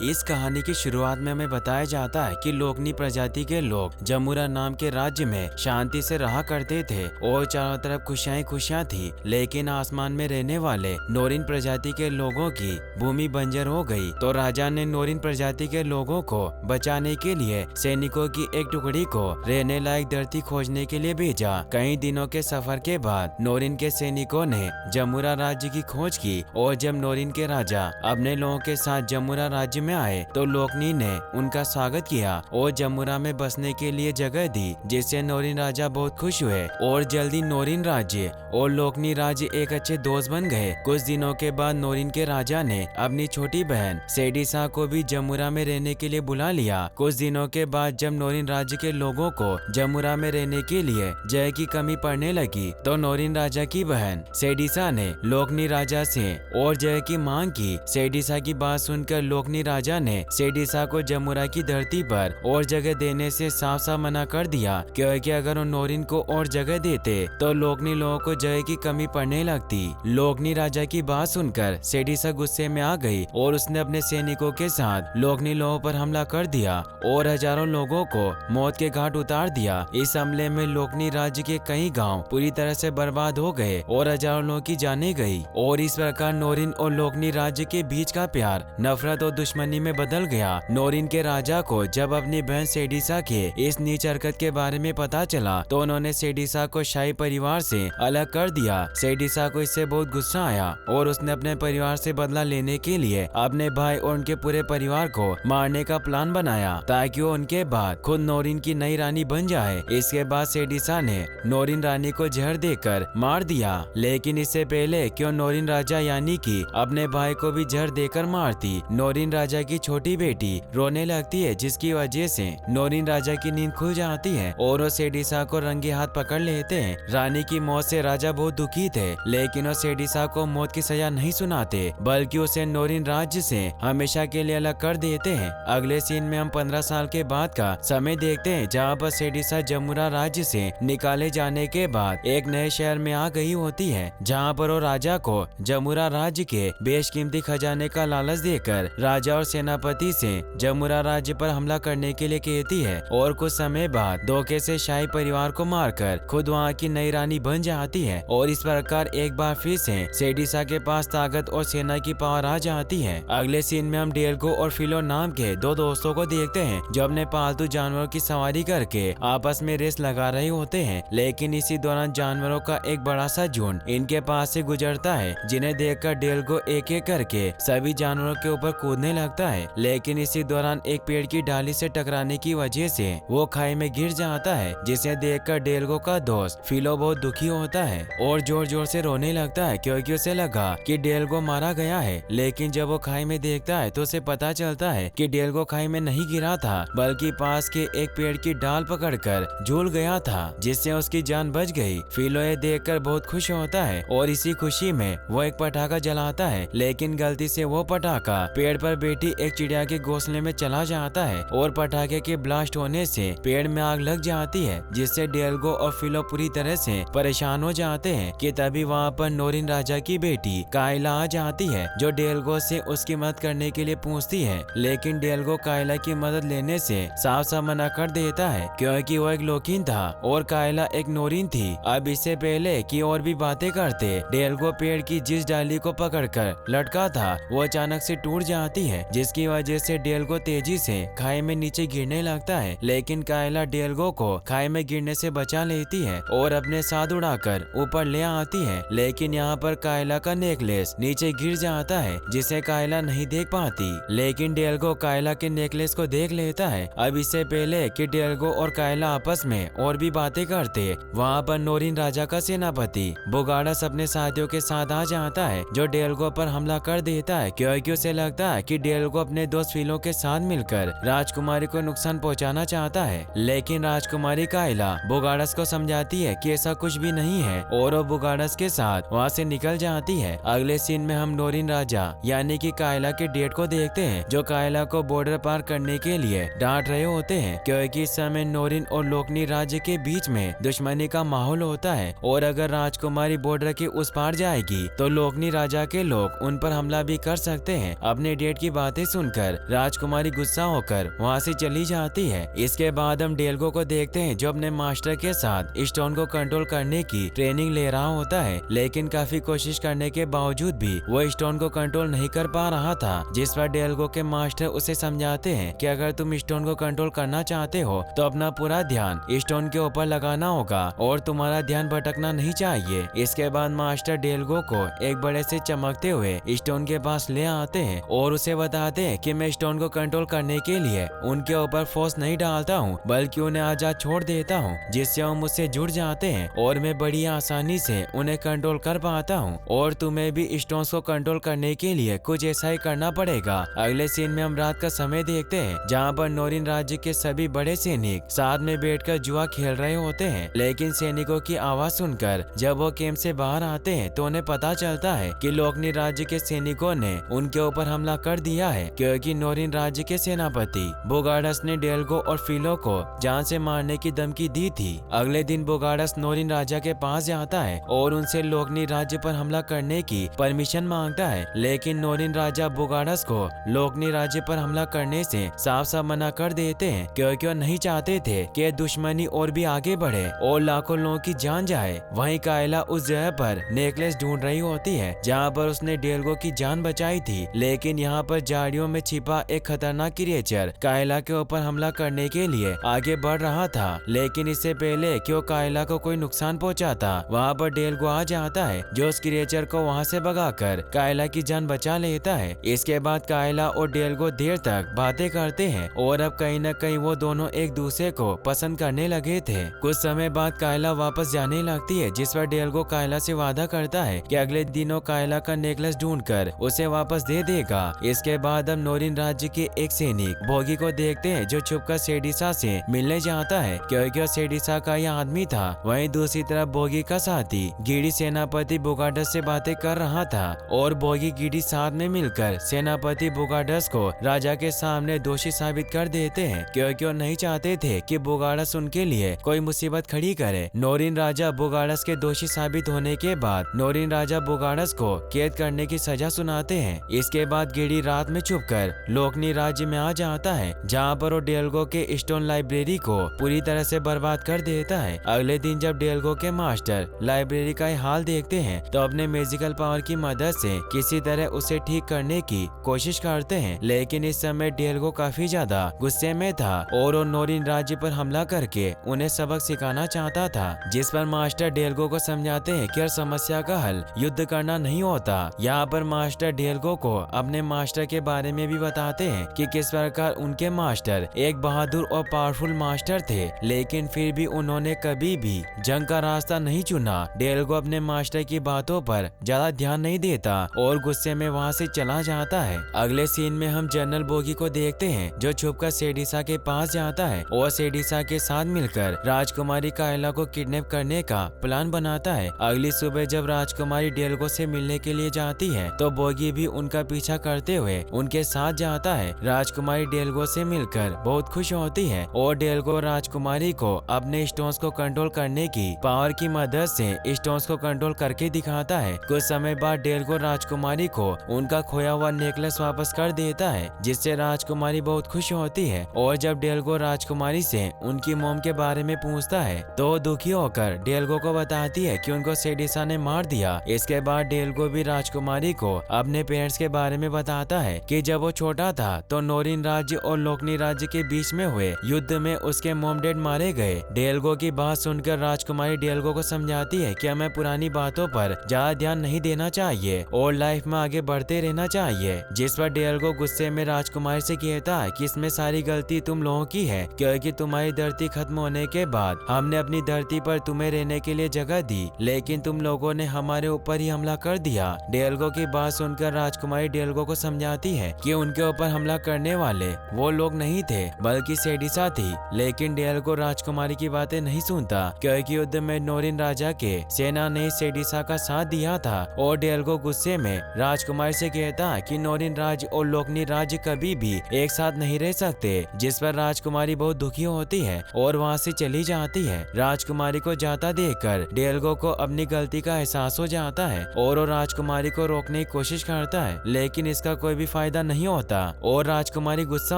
इस कहानी की शुरुआत में हमें बताया जाता है कि लोकनी प्रजाति के लोग जमुरा नाम के राज्य में शांति से रहा करते थे और चारों तरफ खुशियां खुशियां थी। लेकिन आसमान में रहने वाले नोरिन प्रजाति के लोगों की भूमि बंजर हो गई, तो राजा ने नोरिन प्रजाति के लोगों को बचाने के लिए सैनिकों की एक टुकड़ी को रहने लायक धरती खोजने के लिए भेजा। कई दिनों के सफर के बाद नोरिन के सैनिकों ने जमुरा राज्य की खोज की और जब नोरिन के राजा अपने लोगों के साथ जमुरा राज्य में आए तो लोकनी ने उनका स्वागत किया और जमुरा में बसने के लिए जगह दी, जिससे नोरिन राजा बहुत खुश हुए और जल्दी नोरिन राज्य और लोकनी राज्य एक अच्छे दोस्त बन गए। कुछ दिनों के बाद नोरिन के राजा ने अपनी छोटी बहन सेडिसा को भी जमुरा में रहने के लिए बुला लिया। कुछ दिनों के बाद जब नोरिन राज्य के लोगों को जमुरा में रहने के लिए जगह की कमी पड़ने लगी तो नोरिन राजा की बहन सेडिसा ने लोकनी राजा से और जगह की मांग की। सेडिसा की बात सुनकर लोकनी राजा ने सेडिसा को जमुरा की धरती पर और जगह देने से साफ साफ मना कर दिया, क्योंकि अगर वो नोरिन को और जगह देते तो लोकनी लोगों को जगह की कमी पड़ने लगती। लोकनी राजा की बात सुनकर सेडिसा गुस्से में आ गई और उसने अपने सैनिकों के साथ लोकनी लोगों पर हमला कर दिया और हजारों लोगों को मौत के घाट उतार दिया। इस हमले में लोकनी राज्य के कई गांव पूरी तरह से बर्बाद हो गए और हजारों लोगों की जानें गई और इस प्रकार नोरिन और लोकनी राज्य के बीच का प्यार नफरत और दुश्मनी में बदल गया। नोरिन के राजा को जब अपनी बहन सेडिसा के इस नीच हरकत के बारे में पता चला तो उन्होंने सेडिसा को शाही परिवार से अलग कर दिया। सेडिसा को इससे बहुत गुस्सा आया और उसने अपने परिवार से बदला लेने के लिए अपने भाई और उनके पूरे परिवार को मारने का प्लान बनाया ताकि वो उनके बाद खुद नोरिन की नई रानी बन जाए। इसके बाद सेडिसा ने नोरिन रानी को जहर देकर मार दिया, लेकिन इससे पहले क्यों नोरिन राजा यानी कि अपने भाई को भी जहर देकर मारती, नोरिन राजा की छोटी बेटी रोने लगती है, जिसकी वजह से नोरिन राजा की नींद खुल जाती है और वो सेडिसा को रंगे हाथ पकड़ लेते हैं। रानी की मौत से राजा बहुत दुखी थे, लेकिन वो सेडिसा को मौत की सजा नहीं सुनाते बल्कि उसे नोरिन राज्य से हमेशा के लिए अलग कर देते हैं। अगले सीन में हम 15 साल के बाद का समय देखते हैं, जहाँ पर सेडिसा जमुरा राज्य से निकाले जाने के बाद एक नए शहर में आ गई होती है, जहाँ पर वो राजा को जमुरा राज्य के बेशकीमती खजाने का लालच देकर राजा और सेनापति से जमुरा राज्य पर हमला करने के लिए कहती है और कुछ समय बाद धोखे से शाही परिवार को मारकर खुद वहाँ की नई रानी बन जाती है और इस प्रकार एक बार फिर से सेडिसा के पास ताकत और सेना की पावर आ जाती है। अगले सीन में हम डेल्गो और फिलो नाम के दो दोस्तों को देखते हैं जो अपने पालतू जानवरों की सवारी करके आपस में रेस लगा रहे होते हैं, लेकिन इसी दौरान जानवरों का एक बड़ा सा झुंड इनके पास से गुजरता है, जिन्हें देखकर डेल्गो एक एक करके सभी जानवरों के ऊपर कूदने लगता है। लेकिन इसी दौरान एक पेड़ की डाली से टकराने की वजह से वो खाई में गिर जाता है, जिसे देखकर डेल्गो का दोस्त फिलो बहुत दुखी होता है और जोर जोर से रोने लगता है, क्योंकि उसे लगा कि डेल्गो मारा गया है। लेकिन जब वो खाई में देखता है तो उसे पता चलता है कि डेल्गो खाई में नहीं गिरा था बल्कि पास के एक पेड़ की डाल पकड़कर झूल गया था, जिससे उसकी जान बच गई। फिलो ये देखकर बहुत खुश होता है और इसी खुशी में वो एक पटाखा जलाता है, लेकिन गलती से वो पटाखा पेड़ पर बैठी एक चिड़िया के घोंसले में चला जाता है और पटाखे के ब्लास्ट होने से पेड़ में आग लग जाती है, जिससे डेल्गो और फिलो पूरी तरह से परेशान हो जाते हैं कि तभी वहाँ पर नोरिन राजा की बेटी कायला आ जाती है, जो डेल्गो से उसकी मदद करने के लिए पूछती है। लेकिन डेल्गो कायला की मदद लेने से साफ साफ मना कर देता है, क्योंकि वो एक लोकिन था और कायला एक नोरिन थी। अब इससे पहले कि और भी बातें करते, डेल्गो पेड़ की जिस डाली को पकड़कर लटका था वो अचानक से टूट जाती है, जिसकी वजह से डेल्गो तेजी से खाई में नीचे गिरने लगता है। लेकिन कायला डेल्गो को खाई में गिरने से बचा लेती है और अपने साथ उड़ाकर ऊपर ले आती है। लेकिन यहाँ पर कायला का नेकलेस नीचे गिर जाता है, जिसे कायला नहीं देख पाती, लेकिन डेल्गो कायला के नेकलेस को देख लेता है। अब इससे पहले कि डेल्गो और कायला आपस में और भी बातें करते, वहाँ पर नोरिन राजा का सेनापति बोगाडस अपने साथियों के साथ आ जाता है, जो डेल्गो पर हमला कर देता है, क्योंकि उसे लगता है कि डेल्गो अपने दोस्त फिलो के साथ मिलकर राजकुमारी को नुकसान पहुंचाना चाहता है। लेकिन राजकुमारी कायला बोगाडस को समझाती है कि ऐसा कुछ भी नहीं है और वो बोगाडस के साथ वहाँ से निकल जाती है। अगले सीन में हम नोरिन राजा यानी कि कायला के डेट को देखते हैं, जो कायला को बॉर्डर पार करने के लिए डांट रहे होते हैं, क्योंकि इस समय नोरिन और लोकनी राज्य के बीच में दुश्मनी का माहौल होता है और अगर राजकुमारी बॉर्डर के उस पार जाएगी तो लोकनी राजा के लोग उन पर हमला भी कर सकते हैं। अपने डेट की बात बातें सुनकर राजकुमारी गुस्सा होकर वहाँ से चली जाती है। इसके बाद हम डेल्गो को देखते हैं जो अपने मास्टर के साथ स्टोन को कंट्रोल करने की ट्रेनिंग ले रहा होता है, लेकिन काफी कोशिश करने के बावजूद भी वो स्टोन को कंट्रोल नहीं कर पा रहा था। जिस पर डेल्गो के मास्टर उसे समझाते हैं कि अगर तुम स्टोन को कंट्रोल करना चाहते हो तो अपना पूरा ध्यान स्टोन के ऊपर लगाना होगा और तुम्हारा ध्यान भटकना नहीं चाहिए। इसके बाद मास्टर डेल्गो को एक बड़े से चमकते हुए स्टोन के पास ले आते हैं और उसे बताते हैं कि मैं स्टोन को कंट्रोल करने के लिए उनके ऊपर फोर्स नहीं डालता हूँ, बल्कि उन्हें आजाद छोड़ देता हूँ, जिससे वो मुझसे जुड़ जाते हैं और मैं बड़ी आसानी से उन्हें कंट्रोल कर पाता हूँ। और तुम्हें भी स्टोन्स को कंट्रोल करने के लिए कुछ ऐसा ही करना पड़ेगा। अगले सीन में हम रात का समय देखते हैं जहाँ पर नोरिन राज्य के सभी बड़े सैनिक साथ में बैठकर जुआ खेल रहे होते हैं, लेकिन सैनिकों की आवाज सुनकर जब वो कैंप से बाहर आते हैं तो उन्हें पता चलता है कि लोकनी राज्य के सैनिकों ने उनके ऊपर हमला कर दिया है, क्योंकि नोरिन राज्य के सेनापति बोगार्डस ने डेल्गो और फिलो को जान से मारने की धमकी दी थी। अगले दिन बोगार्डस नोरिन राजा के पास जाता है और उनसे लोकनी राज्य पर हमला करने की परमिशन मांगता है, लेकिन नोरिन राजा बोगार्डस को लोकनी राज्य पर हमला करने से साफ साफ मना कर देते हैं, क्योंकि वो नहीं चाहते थे कि दुश्मनी और भी आगे बढ़े और लाखों लोगों की जान जाए। वहीं कायला उस जगह पर नेकलेस ढूंढ रही होती है जहाँ पर उसने डेल्गो की जान बचाई थी, लेकिन यहाँ पर झाड़ियों में छिपा एक खतरनाक क्रिएचर कायला के ऊपर हमला करने के लिए आगे बढ़ रहा था। लेकिन इससे पहले कि वो कायला को कोई नुकसान पहुंचाता, वहाँ पर डेल्गो आ जाता है जो उस क्रिएचर को वहाँ से भगाकर कायला की जान बचा लेता है। इसके बाद कायला और डेल्गो देर तक बातें करते हैं और अब कहीं न कहीं वो दोनों एक दूसरे को पसंद करने लगे थे। कुछ समय बाद कायला वापस जाने लगती है, जिस पर डेल्गो कायला से वादा करता है कि अगले दिनों कायला का नेकलेस ढूंढकर उसे वापस दे देगा। इसके बाद हम नोरिन राज्य के एक सैनिक बोगी को देखते हैं जो छुपकर सेडिसा से मिलने जाता है, क्योंकि वो सेडिसा का ही आदमी था। वहीं दूसरी तरफ बोगी का साथी गिडी सेनापति बोगार्डस से बातें कर रहा था और बोगी गिडी साथ में मिलकर सेनापति बोगार्डस को राजा के सामने दोषी साबित कर देते हैं, क्योंकि वो नहीं चाहते थे कि बोगार्डस उनके लिए कोई मुसीबत खड़ी करे। नोरिन राजा बोगार्डस के दोषी साबित होने के बाद नोरिन राजा बोगार्डस को कैद करने की सजा सुनाते हैं। इसके बाद गिडी रात में छुपकर लोकनी राज्य में आ जाता है, जहाँ पर वो डेल्गो के स्टोन लाइब्रेरी को पूरी तरह से बर्बाद कर देता है। अगले दिन जब डेल्गो के मास्टर लाइब्रेरी का हाल देखते हैं तो अपने मैजिकल पावर की मदद से किसी तरह उसे ठीक करने की कोशिश करते हैं, लेकिन इस समय डेल्गो काफी ज्यादा गुस्से में था और वो नोरिन राज्य पर हमला करके उन्हें सबक सिखाना चाहता था। जिस पर मास्टर डेल्गो को समझाते हैं कि हर समस्या का हल युद्ध करना नहीं होता। यहाँ पर मास्टर डेल्गो को अपने मास्टर के बारे में भी बताते हैं कि किस प्रकार उनके मास्टर एक बहादुर और पावरफुल मास्टर थे, लेकिन फिर भी उन्होंने कभी भी जंग का रास्ता नहीं चुना। डेल्गो अपने मास्टर की बातों पर ज्यादा ध्यान नहीं देता और गुस्से में वहाँ से चला जाता है। अगले सीन में हम जनरल बोगी को देखते हैं जो छुपकर सेडिसा के पास जाता है और सेडिसा के साथ मिलकर राजकुमारी कायला को किडनैप करने का प्लान बनाता है। अगली सुबह जब राजकुमारी डेल्गो से मिलने के लिए जाती है तो बोगी भी उनका पीछा करते हुए उनके साथ जाता है। राजकुमारी डेल्गो से मिलकर बहुत खुश होती है और डेल्गो राजकुमारी को अपने स्टोन्स को कंट्रोल करने की पावर की मदद से स्टोन्स को कंट्रोल करके दिखाता है। कुछ समय बाद डेल्गो राजकुमारी को उनका खोया हुआ नेकलेस वापस कर देता है, जिससे राजकुमारी बहुत खुश होती है। और जब डेल्गो राजकुमारी से उनकी मोम के बारे में पूछता है तो दुखी होकर डेल्गो को बताती है कि उनको सेडिसा ने मार दिया। इसके बाद डेल्गो भी राजकुमारी को अपने पेरेंट्स के बारे में बताता है कि जब वो छोटा था तो नोरिन राज्य और लोकनी राज्य के बीच में हुए युद्ध में उसके मोम डैड मारे गए। डेल्गो की बात सुनकर राजकुमारी डेल्गो को समझाती है कि हमें पुरानी बातों पर ज्यादा ध्यान नहीं देना चाहिए और लाइफ में आगे बढ़ते रहना चाहिए। जिस पर डेल्गो गुस्से में राजकुमारी से कहता है कि इसमें सारी गलती तुम लोगों की है, क्योंकि तुम्हारी धरती खत्म होने के बाद हमने अपनी धरती पर तुम्हें रहने के लिए जगह दी, लेकिन तुम लोगों ने हमारे ऊपर ही हमला कर दिया। डेल्गो की बात सुनकर राजकुमारी डेल्गो को समझाती है कि उनके ऊपर हमला करने वाले वो लोग नहीं थे बल्कि सेडिसा थी, लेकिन डेल्गो राजकुमारी की बातें नहीं सुनता, क्योंकि युद्ध में नोरिन राजा के सेना ने सेडिसा का साथ दिया था। और डेल्गो गुस्से में राजकुमारी से कहता है कि नोरिन राज्य और लोकनी राज्य कभी भी एक साथ नहीं रह सकते। जिस पर राजकुमारी बहुत दुखी होती है और वहाँ से चली जाती है। राजकुमारी को जाता देखकर डेल्गो को अपनी गलती का एहसास हो जाता है और वो राजकुमारी को रोकने की कोशिश करता है, लेकिन इसका कोई भी फायदा नहीं होता और राजकुमारी गुस्सा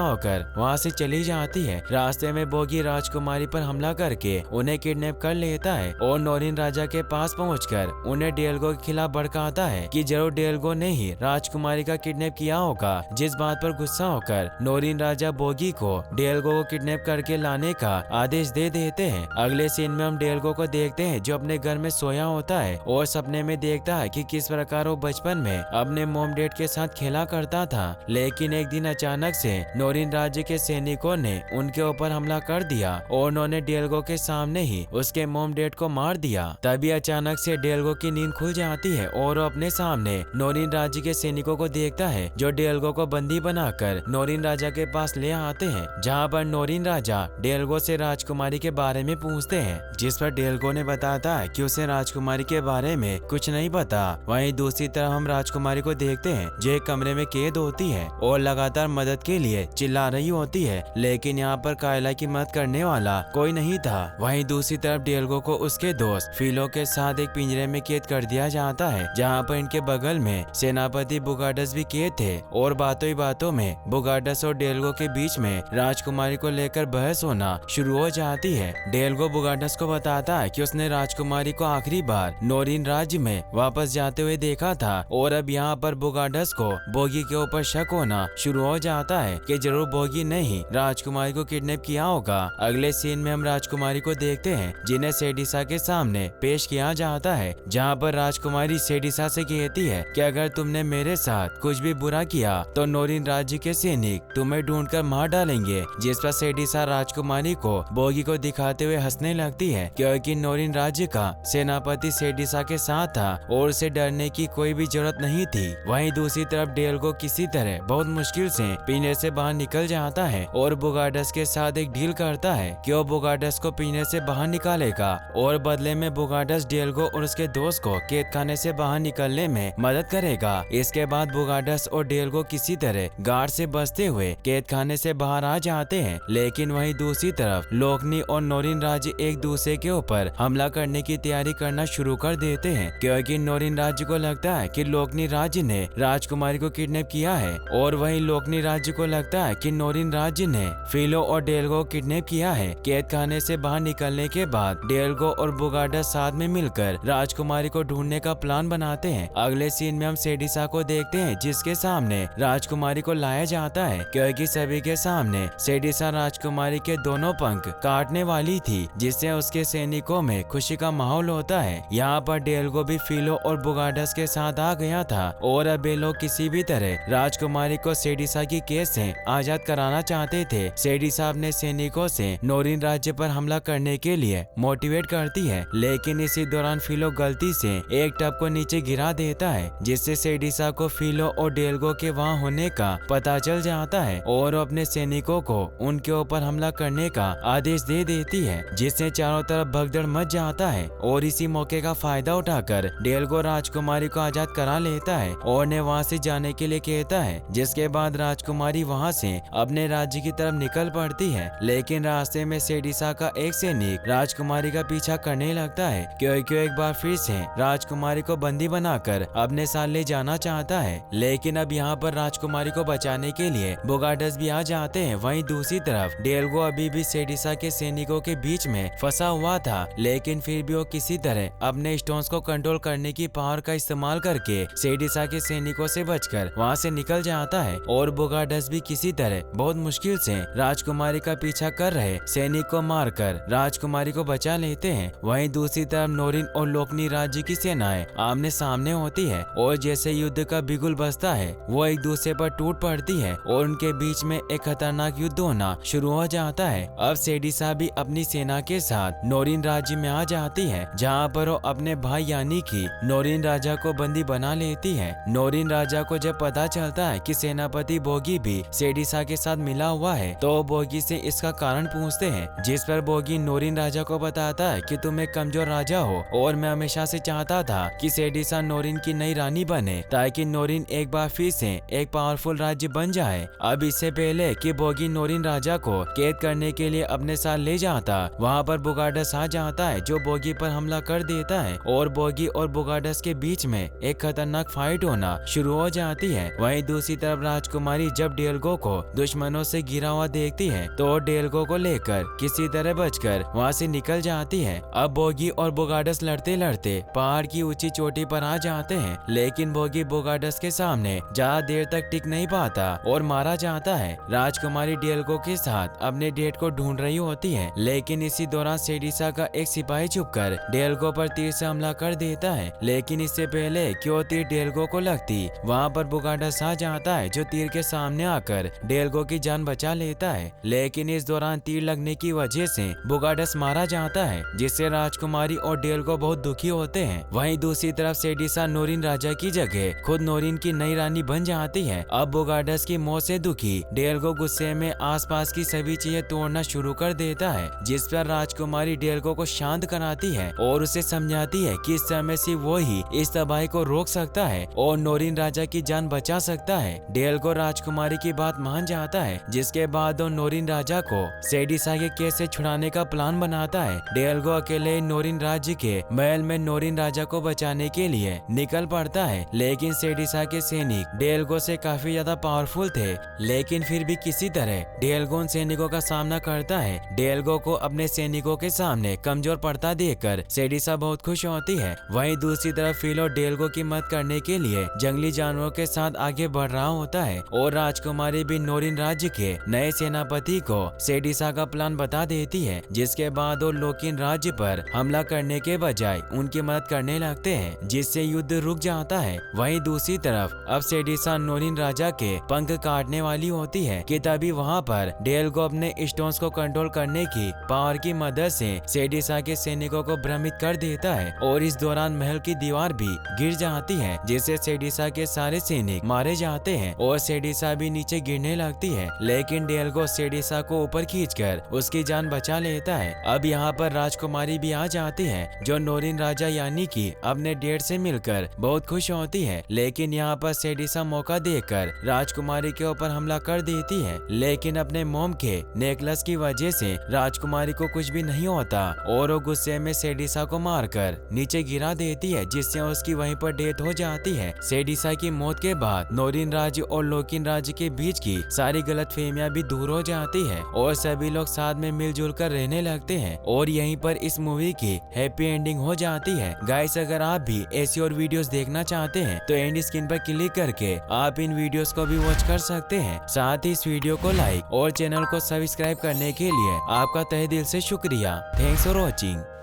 होकर वहाँ से चली जाती है। रास्ते में बोगी राजकुमारी पर हमला करके उन्हें किडनैप कर लेता है और नोरिन राजा के पास पहुंचकर उन्हें डिएगो के खिलाफ भड़काता है कि जरूर डिएगो ने ही राजकुमारी का किडनैप किया होगा। जिस बात पर गुस्सा होकर नोरिन राजा बोगी को डिएगो को किडनैप करके लाने का आदेश दे देते हैं। अगले सीन में हम डिएगो को देखते हैं जो अपने घर में सोया होता है और सपने में देखता है कि किस प्रकार वो बचपन में अपने मॉम डैड के साथ खेला करता था। लेकिन एक दिन अचानक से नोरिन राज्य के सैनिकों ने उनके ऊपर हमला कर दिया और उन्होंने डिएगो के सामने ही उसके मॉम डैड को मार दिया। तभी अचानक से डिएगो की नींद खुल जाती है और वो अपने सामने नोरिन राज्य के सैनिकों को देखता है जो डिएगो को बंदी बनाकर नोरिन राजा के पास ले आते हैं, जहाँ पर नोरिन राजा डिएगो से राजकुमारी के बारे में पूछते हैं, जिस पर डिएगो ने बताता है कि उसे राजकुमारी के बारे में कुछ नहीं पता। वहीं दूसरी तरफ हम राजकुमारी को देखते हैं जो एक कमरे में कैद होती है और लगातार मदद के लिए चिल्ला रही होती है, लेकिन यहाँ पर कायला की मदद करने वाला कोई नहीं था। वहीं दूसरी तरफ डिएगो को उसके दोस्त फिलो के साथ एक पिंजरे में कैद कर दिया जाता है, जहाँ पर इनके बगल में सेनापति बुगाडस भी कैद थे और बातों ही बातों में बुगाडस और डिएगो के बीच में राजकुमारी को लेकर बहस होना शुरू हो जाती है। डिएगो बुगाडस को बताता है कि उसने राजकुमारी को आखिरी बार नोरिन राज्य में वापस जाते हुए देखा था और अब यहाँ पर बुगाडस को बोगी के ऊपर शक होना शुरू हो जाता है कि जरूर बोगी ने ही राजकुमारी को किडनैप किया होगा। अगले सीन में हम राजकुमारी को देखते हैं जिन्हें सेडिसा के सामने पेश किया जाता है, जहाँ पर राजकुमारी सेडिसा से कहती है कि अगर तुमने मेरे साथ कुछ भी बुरा किया तो नोरिन राज्य के सैनिक तुम्हें ढूंढकर मार डालेंगे। जिस पर सेडिसा राजकुमारी को बोगी को दिखाते हुए हंसने लगती है क्योंकि नोरिन राज्य का सेनापति सेडिसा के साथ था और उसे डरने की कोई भी जरूरत नहीं थी। वहीं दूसरी तरफ डिएगो किसी तरह बहुत मुश्किल से पिंजरे से बाहर निकल जाता है और बुगाडस के साथ एक डील करता है कि वो बुगाडस को पिंजरे से बाहर निकालेगा और बदले में बुगाडस डिएगो और उसके दोस्त को कैद खाने से बाहर निकलने में मदद करेगा। इसके बाद बुगाडस और डिएगो किसी तरह गार्ड से बचते हुए कैद खाने से बाहर आ जाते हैं, लेकिन वहीं दूसरी तरफ लोकनी और नोरिन राज्य एक दूसरे के ऊपर हमला करने की तैयारी करना शुरू कर देते हैं क्योंकि नोरिन राज्य को लगता है कि लोकनी राज्य ने राजकुमारी को किडनैप किया है और वहीं लोकनी राज्य को लगता है कि नोरिन राज्य ने फिलो और डिएगो को किडनैप किया है। कैद खाने से बाहर निकलने के बाद डिएगो और बुगाडस साथ में मिलकर राजकुमारी को ढूंढने का प्लान बनाते हैं। अगले सीन में हम सेडिसा को देखते हैं जिसके सामने राजकुमारी को लाया जाता है क्योंकि सभी के सामने सेडिसा राजकुमारी के दोनों पंख काटने वाली थी, जिससे उसके सैनिकों में खुशी का माहौल होता है। यहाँ पर डिएगो भी फिलो और बुगाडस के साथ आ गया था और अब ये लोग किसी भी तरह राजकुमारी को सेडिसा की कैद से आजाद कराना चाहते थे। सेडिसा अपने सैनिकों से नोरिन राज्य पर हमला करने के लिए मोटिवेट करती है, लेकिन इसी दौरान फिलो गलती से एक टब को नीचे गिरा देता है, जिससे सेडिसा को फिलो और डिएगो के वहाँ होने का पता चल जाता है और अपने सैनिकों को उनके ऊपर हमला करने का आदेश दे देती है, जिससे चारों तरफ भगदड़ मच जाता है। और इसी मौके का फायदा उठाकर डिएगो राजकुमारी को आजाद करा लेता है और ने वहाँ से जाने के लिए कहता है, जिसके बाद राजकुमारी वहाँ से अपने राज्य की तरफ निकल पड़ती है। लेकिन रास्ते में सेडिसा का एक सैनिक राजकुमारी का पीछा करने लगता है क्योंकि एक बार फिर से राजकुमारी को बंदी बनाकर अपने साथ ले जाना चाहता है, लेकिन अब यहाँ पर राजकुमारी को बचाने के लिए बुगाडस भी आ जाते हैं। वहीं दूसरी तरफ डिएगो अभी भी सेडिसा के सैनिकों के बीच में फंसा हुआ था, लेकिन फिर भी वो किसी तरह अपने स्टोन्स को कंट्रोल करने की पावर का इस्तेमाल करके सेडिसा के सैनिकों से बचकर वहाँ से निकल जाता है और बुगाडस भी किसी तरह बहुत मुश्किल से राजकुमारी का पीछा कर रहे सैनिक को मारकर राजकुमारी को बचा लेते हैं। वहीं दूसरी तरफ नोरिन और लोकनी राज्य की सेनाएं आमने सामने होती है और जैसे युद्ध का बिगुल बजता है वो एक दूसरे पर टूट पड़ती है और उनके बीच में एक खतरनाक युद्ध होना शुरू हो जाता है। अब सेडिसा भी अपनी सेना के साथ नोरिन राज्य में आ जाती है, जहाँ पर वो अपने भाई यानी कि नोरिन राजा को बंदी बना लेती है। नोरिन राजा को जब पता चलता है कि सेनापति बोगी भी सेडिसा के साथ मिला हुआ है तो बोगी से इसका कारण पूछते हैं, जिस पर बोगी नोरिन राजा को बताता है कि तुम एक कमजोर राजा हो और मैं हमेशा से चाहता था कि सेडिसा नोरिन की नई रानी बने ताकि नोरिन एक बार फिर से एक पावरफुल राज्य बन जाए। अब इससे पहले कि बोगी नोरिन राजा को कैद करने के लिए अपने साथ ले जाता, वहाँ पर बुगाडस आ जाता है जो बोगी पर हमला कर देता है और बोगी और बुगाडस के बीच में एक खतरनाक फाइट होना शुरू हो जाती है। वहीं दूसरी तरफ राजकुमारी जब डेलगो को दुश्मनों से घिरा हुआ देखती है तो डेलगो को लेकर किसी तरह बचकर वहाँ से निकल जाती है। अब बोगी और बोगाडस लड़ते लड़ते पहाड़ की ऊंची चोटी पर आ जाते हैं, लेकिन बोगी बोगाडस के सामने ज्यादा देर तक टिक नहीं पाता और मारा जाता है। राजकुमारी डेलगो के साथ अपने डेट को ढूंढ रही होती है, लेकिन इसी दौरान सेडिसा का एक सिपाही छुपकर डेलगो पर तीर से हमला कर देता है। लेकिन इससे पहले कि वो तीर डेलगो को लगती, वहाँ पर बोगाडस आ जाता है जो तीर के सामने आकर डेलगो की जान बचा लेता है। लेकिन इस दौरान तीर लगने की वजह से बोगाडस मारा जाता है, जिससे राजकुमारी और डेलगो बहुत दुखी होते हैं। वहीं दूसरी तरफ सेडिसा नोरिन राजा की जगह खुद नोरिन की नई रानी बन जाती है। अब बोगाडस की मौत से दुखी डेलगो गुस्से में आसपास की सभी चीजें तोड़ना शुरू कर देता है, जिस पर राजकुमारी डेलगो को शांत कराती है और उसे समझाती है कि इस समय सिर्फ वो ही इस तबाही को रोक सकता है और नोरिन राजा की जान बचा सकता है। डेलगो राजकुमारी की बात मान जाता है, जिसके बाद वो नोरिन राजा को सेडिसा के केस से छुड़ाने का प्लान बनाता है। डेलगो अकेले नोरिन राज्य के महल में नोरिन राजा को बचाने के लिए निकल पड़ता है, लेकिन सेडिसा के सैनिक डेलगो से काफी ज्यादा पावरफुल थे। लेकिन फिर भी किसी तरह डेलगो उन सैनिकों का सामना करता है। डेलगो को अपने सैनिकों के सामने कमजोर पड़ता देखकर सेडिसा बहुत खुश होती है। वहीं दूसरी तरफ फिलो डेलगो की मदद करने के लिए जंगली जानवरों के साथ आगे बढ़ रहा होता है और राजकुमारी भी नोरिन राज्य के नए सेनापति को सेडिसा का प्लान बता देती है, जिसके बाद वो लोकिन राज्य पर हमला करने के बजाय उनकी मदद करने लगते हैं, जिससे युद्ध रुक जाता है। वहीं दूसरी तरफ अब सेडिसा नोरिन राजा के पंख काटने वाली होती है कि तभी वहाँ पर डेलगो अपने स्टोन्स को कंट्रोल करने की पावर की मदद से सेडिसा के सैनिकों को भ्रमित कर देता है और इस दौरान महल की दीवार भी गिर जाती है, जिससे सेडिसा के सारे सैनिक मारे जाते हैं और सेडिसा भी नीचे गिरने लगती है। लेकिन डेलगो सेडिसा को ऊपर खींचकर उसकी जान बचा लेता है। अब यहाँ पर राजकुमारी भी आ जाती है, जो नोरिन राजा यानी कि अपने डेट से मिलकर बहुत खुश होती है। लेकिन यहाँ पर सेडिसा मौका देकर राजकुमारी के ऊपर हमला कर देती है, लेकिन अपने मोम के नेकलेस की वजह से राजकुमारी को कुछ भी नहीं होता और वो गुस्से में सेडिसा को मारकर नीचे गिरा देती है, जिससे उसकी वहीं पर डेथ हो जाती है। सेडिसा की मौत के बाद नोरिन राज्य और लोकिन राज्य के बीच की सारी गलतफहमियां भी दूर हो जाती है और सभी लोग साथ में मिलजुल कर रहने लगते हैं और यहीं पर इस मूवी की हैप्पी एंडिंग हो जाती है। गाइस, अगर आप भी ऐसी और वीडियोस देखना चाहते हैं तो एंड स्क्रीन पर क्लिक करके आप इन वीडियोस को भी वॉच कर सकते हैं। साथ ही इस वीडियो को लाइक और चैनल को सब्सक्राइब करने के लिए आपका तहे दिल से शुक्रिया। Thanks for watching.